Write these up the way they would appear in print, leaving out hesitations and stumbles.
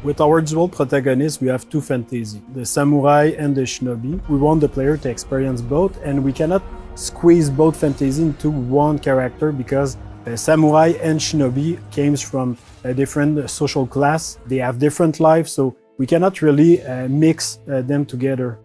With our dual protagonists, we have two fantasy, the samurai and the shinobi. We want the player to experience both, and we cannot squeeze both fantasy into one character because samurai and shinobi came from a different social class. They have different lives, so we cannot really mix them together.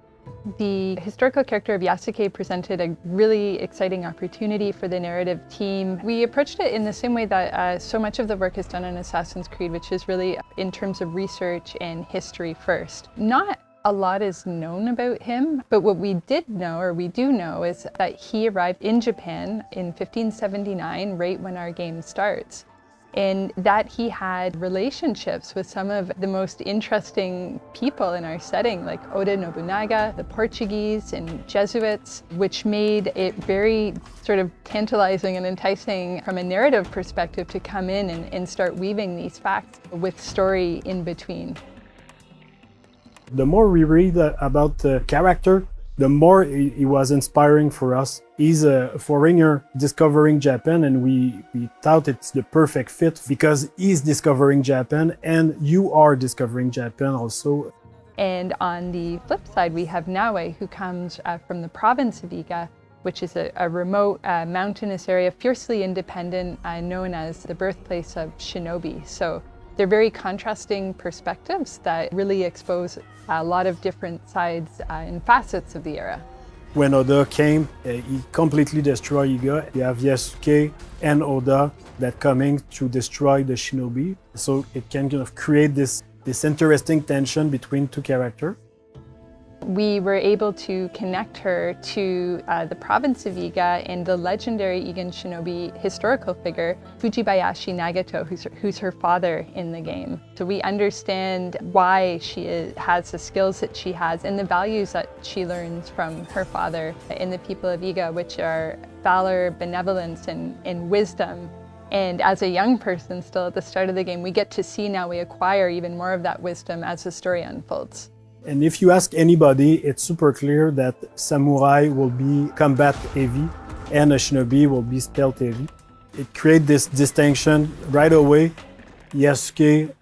The historical character of Yasuke presented a really exciting opportunity for the narrative team. We approached it in the same way that so much of the work is done in Assassin's Creed, which is really in terms of research and history first. Not a lot is known about him, but what we did know, or we do know, is that he arrived in Japan in 1579, right when our game starts. And that he had relationships with some of the most interesting people in our setting, like Oda Nobunaga, the Portuguese, and Jesuits, which made it very sort of tantalizing and enticing from a narrative perspective to come in and start weaving these facts with story in between. The more we read about the character, the more he was inspiring for us. He's a foreigner discovering Japan, and we thought it's the perfect fit because he's discovering Japan and you are discovering Japan also. And on the flip side, we have Naoe, who comes from the province of Iga, which is a remote mountainous area, fiercely independent, known as the birthplace of shinobi. So they're very contrasting perspectives that really expose a lot of different sides and facets of the era. When Oda came, he completely destroyed Iga. You have Yasuke and Oda that coming to destroy the shinobi. So it can kind of create this interesting tension between two characters. We were able to connect her to the province of Iga and the legendary Igan shinobi historical figure, Fujibayashi Nagato, who's her father in the game. So we understand why she has the skills that she has and the values that she learns from her father in the people of Iga, which are valor, benevolence, and wisdom. And as a young person still at the start of the game, we get to see now we acquire even more of that wisdom as the story unfolds. And if you ask anybody, it's super clear that samurai will be combat heavy and a shinobi will be stealth heavy. It creates this distinction right away. Yasuke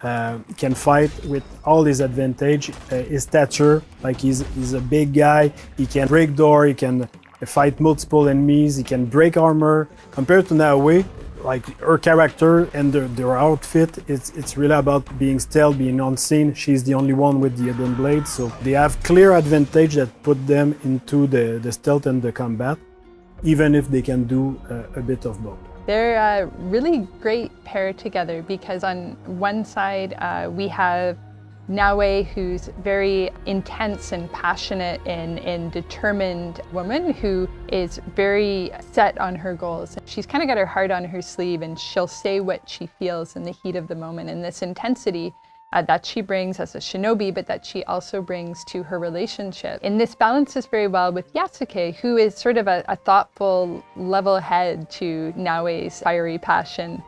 can fight with all his advantage, his stature, like he's a big guy, he can break door, he can fight multiple enemies, he can break armor. Compared to Naoe, like her character and their outfit, it's really about being stealth, being unseen. She's the only one with the hidden blade, so they have clear advantage that put them into the stealth and the combat, even if they can do a bit of both. They're a really great pair together because on one side we have Naoe, who's very intense and passionate and determined woman who is very set on her goals. She's kind of got her heart on her sleeve and she'll say what she feels in the heat of the moment. And this intensity that she brings as a shinobi, but that she also brings to her relationship. And this balances very well with Yasuke, who is sort of a thoughtful, level head to Naoe's fiery passion.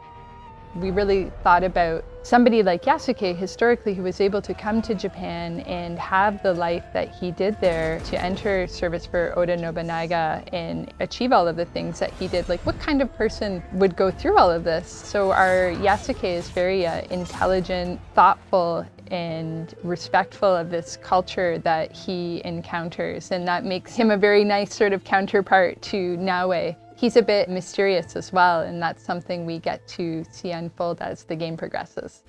We really thought about somebody like Yasuke historically who was able to come to Japan and have the life that he did there, to enter service for Oda Nobunaga and achieve all of the things that he did. Like, what kind of person would go through all of this? So our Yasuke is very intelligent, thoughtful, and respectful of this culture that he encounters, and that makes him a very nice sort of counterpart to Naoe. He's a bit mysterious as well, and that's something we get to see unfold as the game progresses.